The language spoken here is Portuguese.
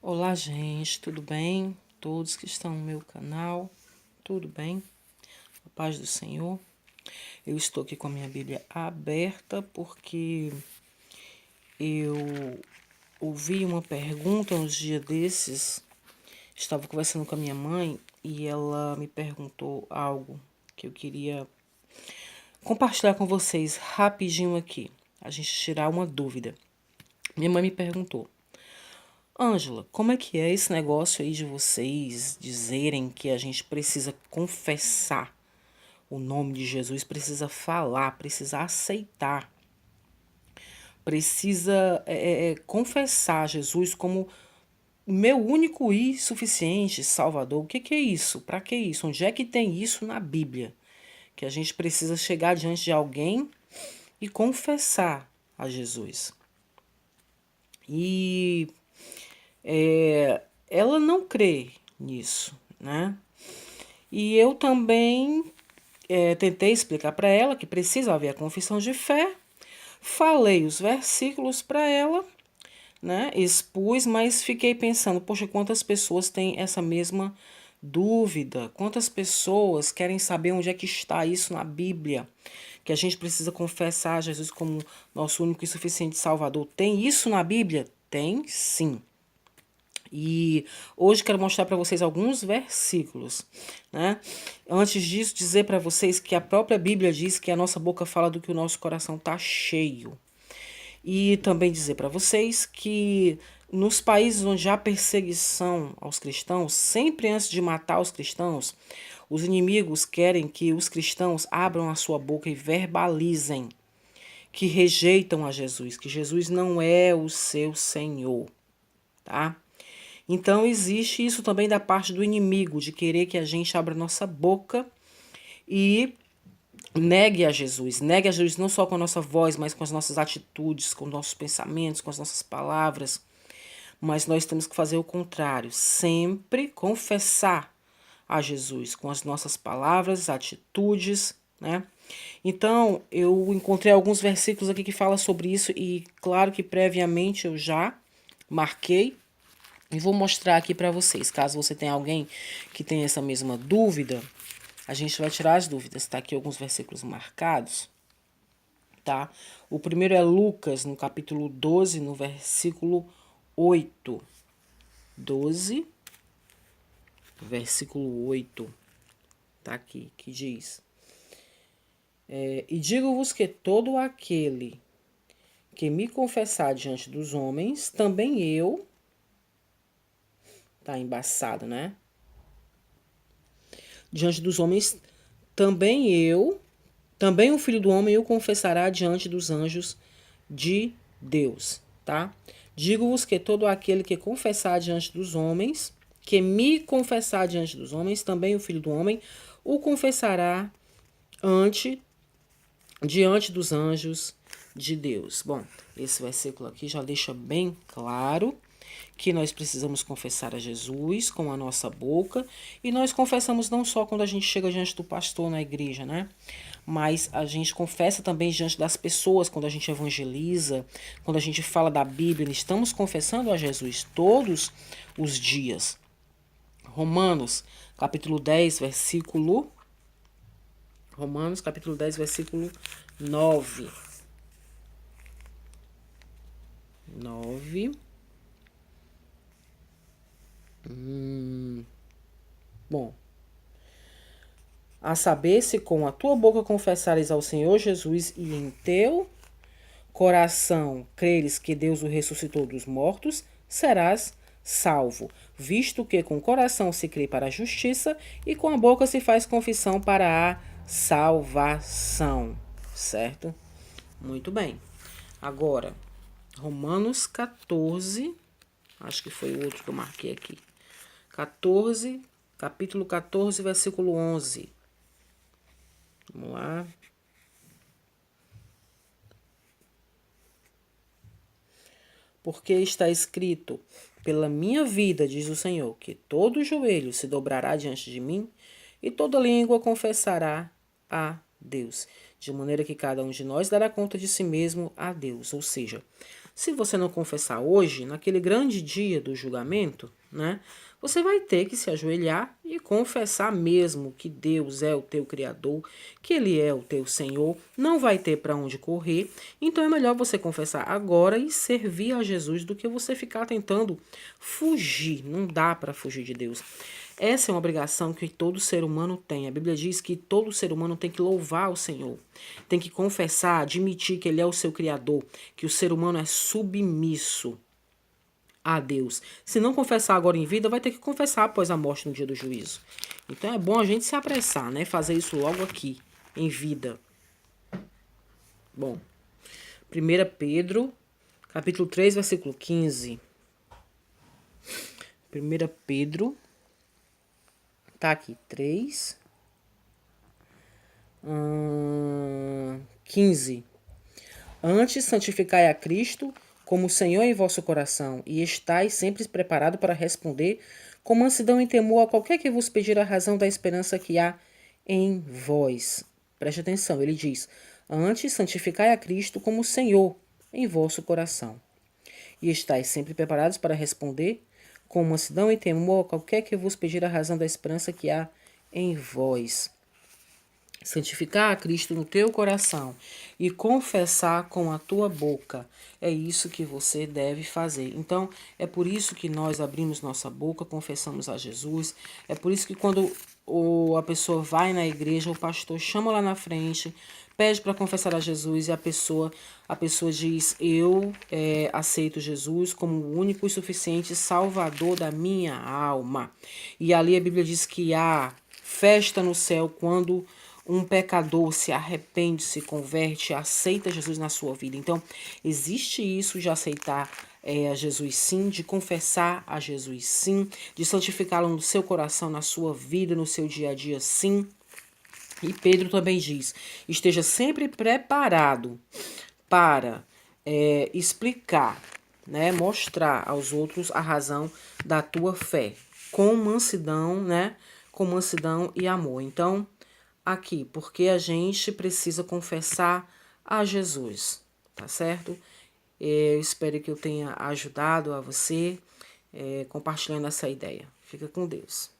Olá, gente, tudo bem? Todos que estão no meu canal, tudo bem? A paz do Senhor. Eu estou aqui com a minha Bíblia aberta porque eu ouvi uma pergunta uns dias desses. Estava conversando com a minha mãe e ela me perguntou algo que eu queria compartilhar com vocês rapidinho aqui. A gente tirar uma dúvida. Minha mãe me perguntou: Ângela, como é que é esse negócio aí de vocês dizerem que a gente precisa confessar o nome de Jesus, precisa falar, precisa aceitar, precisa confessar Jesus como meu único e suficiente Salvador? O que é isso? Para que isso? Onde é que tem isso na Bíblia? Que a gente precisa chegar diante de alguém e confessar a Jesus. E ela não crê nisso, né? E eu também tentei explicar para ela que precisa haver a confissão de fé. Falei os versículos para ela, né? Expus, mas fiquei pensando, poxa, quantas pessoas têm essa mesma dúvida? Quantas pessoas querem saber onde é que está isso na Bíblia? Que a gente precisa confessar Jesus como nosso único e suficiente Salvador. Tem isso na Bíblia? Tem, sim. E hoje quero mostrar para vocês alguns versículos, né? Antes disso, dizer para vocês que a própria Bíblia diz que a nossa boca fala do que o nosso coração está cheio. E também dizer para vocês que nos países onde há perseguição aos cristãos, sempre antes de matar os cristãos, os inimigos querem que os cristãos abram a sua boca e verbalizem que rejeitam a Jesus, que Jesus não é o seu Senhor, tá? Então existe isso também da parte do inimigo, de querer que a gente abra nossa boca e negue a Jesus não só com a nossa voz, mas com as nossas atitudes, com os nossos pensamentos, com as nossas palavras. Mas nós temos que fazer o contrário, sempre confessar a Jesus com as nossas palavras, atitudes, né? Então, eu encontrei alguns versículos aqui que falam sobre isso e claro que previamente eu já marquei e vou mostrar aqui para vocês. Caso você tenha alguém que tenha essa mesma dúvida, a gente vai tirar as dúvidas. Tá aqui alguns versículos marcados, tá? O primeiro é Lucas, no capítulo 12, no versículo 8. 12, versículo 8. Tá aqui, que diz: E digo-vos que todo aquele que me confessar diante dos homens, também eu... Tá embaçado, né? Diante dos homens, também o Filho do Homem o confessará diante dos anjos de Deus, tá? Digo-vos que todo aquele que confessar diante dos homens, que me confessar diante dos homens, também o Filho do Homem o confessará ante, diante dos anjos de Deus. Bom, esse versículo aqui já deixa bem claro que nós precisamos confessar a Jesus com a nossa boca, e nós confessamos não só quando a gente chega diante do pastor na igreja, né? Mas a gente confessa também diante das pessoas quando a gente evangeliza, quando a gente fala da Bíblia, estamos confessando a Jesus todos os dias. Romanos, capítulo 10, versículo Romanos, capítulo 10, versículo 9. 9. Bom, a saber, se com a tua boca confessares ao Senhor Jesus e em teu coração creres que Deus o ressuscitou dos mortos, serás salvo, visto que com o coração se crê para a justiça e com a boca se faz confissão para a salvação, certo? Muito bem. Agora, Romanos 14, acho que foi o outro que eu marquei aqui. 14, capítulo 14, versículo 11. Vamos lá. Porque está escrito: pela minha vida, diz o Senhor, que todo joelho se dobrará diante de mim e toda língua confessará a Deus. De maneira que cada um de nós dará conta de si mesmo a Deus. Ou seja, Se você não confessar hoje, naquele grande dia do julgamento, né, você vai ter que se ajoelhar e confessar mesmo que Deus é o teu Criador, que Ele é o teu Senhor, não vai ter para onde correr. Então é melhor você confessar agora e servir a Jesus do que você ficar tentando fugir. Não dá para fugir de Deus. Essa é uma obrigação que todo ser humano tem. A Bíblia diz que todo ser humano tem que louvar o Senhor, tem que confessar, admitir que Ele é o seu Criador, que o ser humano é submisso a Deus. Se não confessar agora em vida, vai ter que confessar após a morte no dia do juízo. Então é bom a gente se apressar, né? Fazer isso logo aqui, em vida. Bom, 1 Pedro, capítulo 3, versículo 15. 1 Pedro, tá aqui, 3, 15. Antes, santificai a Cristo como Senhor em vosso coração, e estais sempre preparado para responder com mansidão e temor a qualquer que vos pedir a razão da esperança que há em vós. Preste atenção, ele diz: antes, santificai a Cristo como Senhor em vosso coração, e estais sempre preparados para responder com mansidão e temor a qualquer que vos pedir a razão da esperança que há em vós. Santificar a Cristo no teu coração e confessar com a tua boca. É isso que você deve fazer. Então, é por isso que nós abrimos nossa boca, confessamos a Jesus. É por isso que quando a pessoa vai na igreja, o pastor chama lá na frente, pede para confessar a Jesus e a pessoa diz: eu aceito Jesus como o único e suficiente Salvador da minha alma. E ali a Bíblia diz que há festa no céu quando um pecador se arrepende, se converte, aceita Jesus na sua vida. Então, existe isso de aceitar a Jesus sim, de confessar a Jesus sim, de santificá-lo no seu coração, na sua vida, no seu dia a dia sim. E Pedro também diz: esteja sempre preparado para explicar, né, mostrar aos outros a razão da tua fé, com mansidão, né, com mansidão e amor. Então, aqui, porque a gente precisa confessar a Jesus, tá certo? Eu espero que eu tenha ajudado a você compartilhando essa ideia. Fica com Deus.